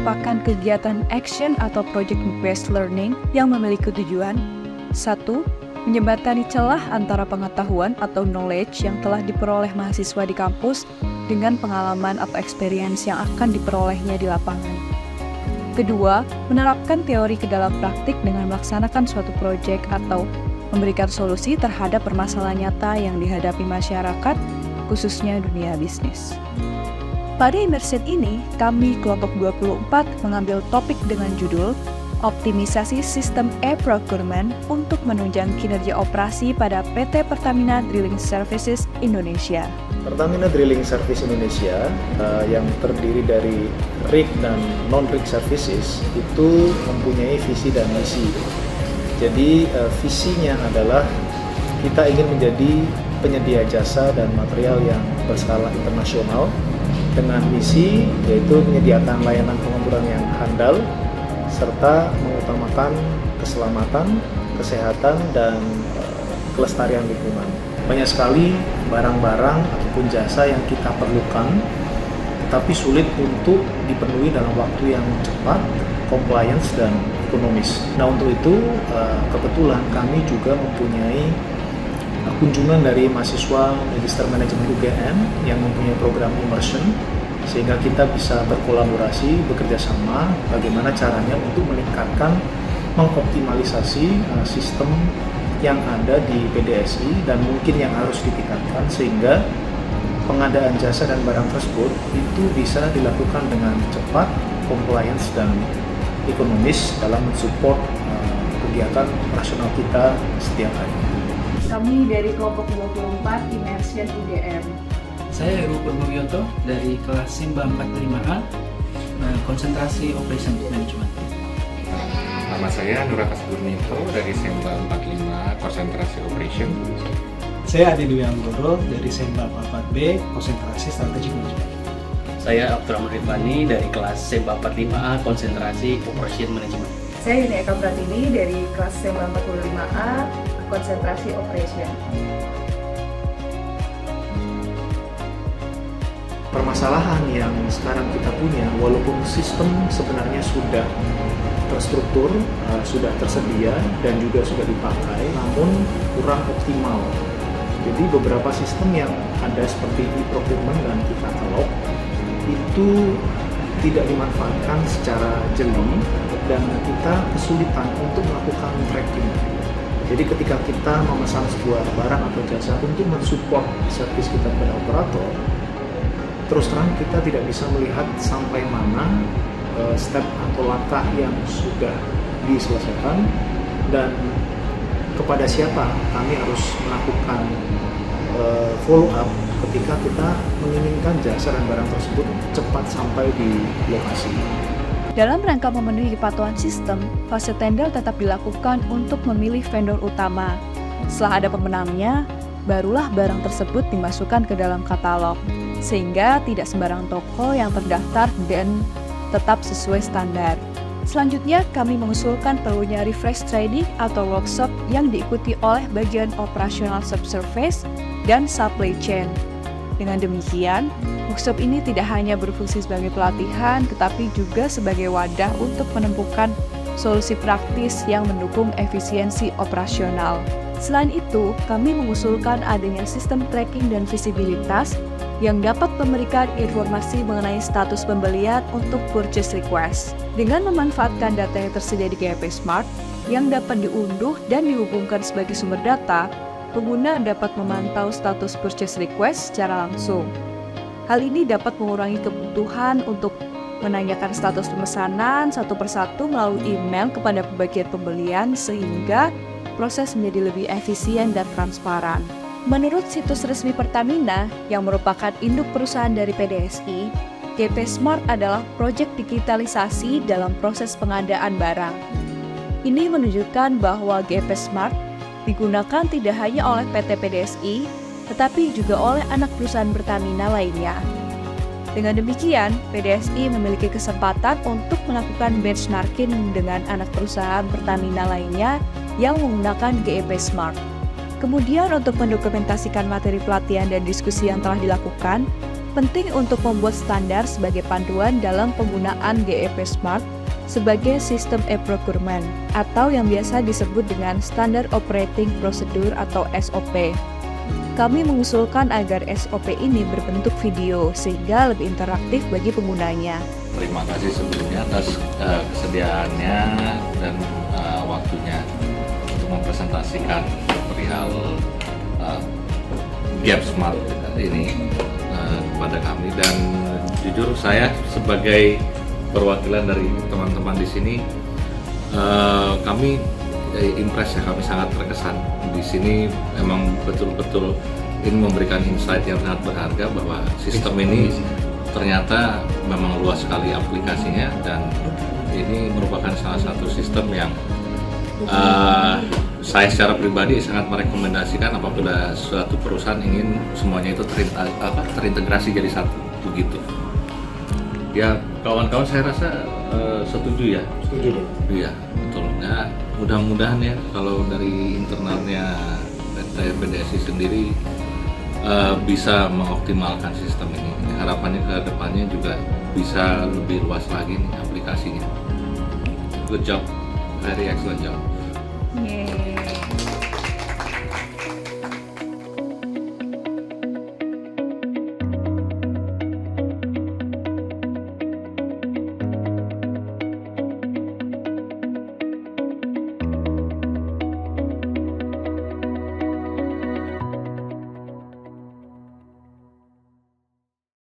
merupakan kegiatan action atau project-based learning yang memiliki tujuan 1. Menjembatani celah antara pengetahuan atau knowledge yang telah diperoleh mahasiswa di kampus dengan pengalaman atau experience yang akan diperolehnya di lapangan. Kedua, menerapkan teori ke dalam praktik dengan melaksanakan suatu proyek atau memberikan solusi terhadap permasalahan nyata yang dihadapi masyarakat, khususnya dunia bisnis. Pada immersion ini, kami kelompok 24 mengambil topik dengan judul Optimisasi Sistem E-Procurement untuk menunjang kinerja operasi pada PT Pertamina Drilling Services Indonesia. Pertamina Drilling Service Indonesia yang terdiri dari rig dan non-rig services itu mempunyai visi dan misi. Jadi visinya adalah kita ingin menjadi penyedia jasa dan material yang berskala internasional dengan misi yaitu menyediakan layanan pengemburan yang handal serta mengutamakan keselamatan, kesehatan, dan kelestarian lingkungan. Banyak sekali barang-barang ataupun jasa yang kita perlukan, tetapi sulit untuk dipenuhi dalam waktu yang cepat, compliance, dan ekonomis. Nah, untuk itu kebetulan kami juga mempunyai kunjungan dari mahasiswa Magister Manajemen UGM yang mempunyai program immersion, sehingga kita bisa berkolaborasi, bekerja sama bagaimana caranya untuk meningkatkan, mengoptimalisasi sistem yang ada di PDSI dan mungkin yang harus ditingkatkan sehingga pengadaan jasa dan barang tersebut itu bisa dilakukan dengan cepat, compliance, dan ekonomis dalam mensupport kegiatan operasional kita setiap hari. Kami dari kelompok 24 Immersion UGM. Saya Heru Purwowioto dari kelas SIMBA 45A, konsentrasi Operation Management. Nama saya Nurakas Gurnito dari SIMBA 45, konsentrasi Operation. Saya Adi Dwi Anggoro dari SIMBA 44B, konsentrasi Strategic Management. Saya Abdurrahman Rifani dari kelas SIMBA 45A, konsentrasi Operation Management. Saya Yuni Eka Pratini dari kelas SIMBA 45A, konsentrasi Operation. Permasalahan yang sekarang kita punya, walaupun sistem sebenarnya sudah terstruktur, sudah tersedia dan juga sudah dipakai, namun kurang optimal. Jadi beberapa sistem yang ada seperti e-procurement dan e-katalog itu tidak dimanfaatkan secara jeli dan kita kesulitan untuk melakukan tracking. Jadi ketika kita memesan sebuah barang atau jasa untuk mensupport servis kita pada operator, terus terang kita tidak bisa melihat sampai mana step atau langkah yang sudah diselesaikan dan kepada siapa kami harus melakukan follow up ketika kita menginginkan jasa dan barang tersebut cepat sampai di lokasi. Dalam rangka memenuhi kepatuhan sistem, fase tender tetap dilakukan untuk memilih vendor utama. Setelah ada pemenangnya, barulah barang tersebut dimasukkan ke dalam katalog, sehingga tidak sembarang toko yang terdaftar dan tetap sesuai standar. Selanjutnya, kami mengusulkan perlunya refresh training atau workshop yang diikuti oleh bagian operasional subsurface dan supply chain. Dengan demikian, workshop ini tidak hanya berfungsi sebagai pelatihan, tetapi juga sebagai wadah untuk menemukan solusi praktis yang mendukung efisiensi operasional. Selain itu, kami mengusulkan adanya sistem tracking dan visibilitas yang dapat memberikan informasi mengenai status pembelian untuk purchase request. Dengan memanfaatkan data yang tersedia di GAP Smart, yang dapat diunduh dan dihubungkan sebagai sumber data, pengguna dapat memantau status purchase request secara langsung. Hal ini dapat mengurangi kebutuhan untuk menanyakan status pemesanan satu persatu melalui email kepada pembagian pembelian sehingga proses menjadi lebih efisien dan transparan. Menurut situs resmi Pertamina yang merupakan induk perusahaan dari PDSI, GP Smart adalah proyek digitalisasi dalam proses pengadaan barang. Ini menunjukkan bahwa GP Smart digunakan tidak hanya oleh PT PDSI, tetapi juga oleh anak perusahaan Pertamina lainnya. Dengan demikian, PDSI memiliki kesempatan untuk melakukan benchmarking dengan anak perusahaan Pertamina lainnya yang menggunakan GEP Smart. Kemudian untuk mendokumentasikan materi pelatihan dan diskusi yang telah dilakukan, Penting untuk membuat standar sebagai panduan dalam penggunaan GEP Smart sebagai sistem e-procurement atau yang biasa disebut dengan Standard Operating Procedure atau SOP. Kami mengusulkan agar SOP ini berbentuk video sehingga lebih interaktif bagi penggunanya. Terima kasih sebelumnya atas kesediaannya dan waktunya untuk mempresentasikan perihal GEP Smart ini kepada kami, dan jujur saya sebagai perwakilan dari teman-teman di sini kami impress ya, kami sangat terkesan di sini. Memang betul-betul ini memberikan insight yang sangat berharga bahwa sistem ini ternyata memang luas sekali aplikasinya, dan ini merupakan salah satu sistem yang saya secara pribadi sangat merekomendasikan apabila suatu perusahaan ingin semuanya itu terintegrasi jadi satu begitu. Ya, kawan-kawan saya rasa setuju ya. Setuju, Dok. Iya, betul. Nah, mudah-mudahan ya kalau dari internalnya PT PDSI sendiri bisa mengoptimalkan sistem ini. Harapannya ke depannya juga bisa lebih luas lagi nih aplikasinya. Good job, very excellent job. Yeay.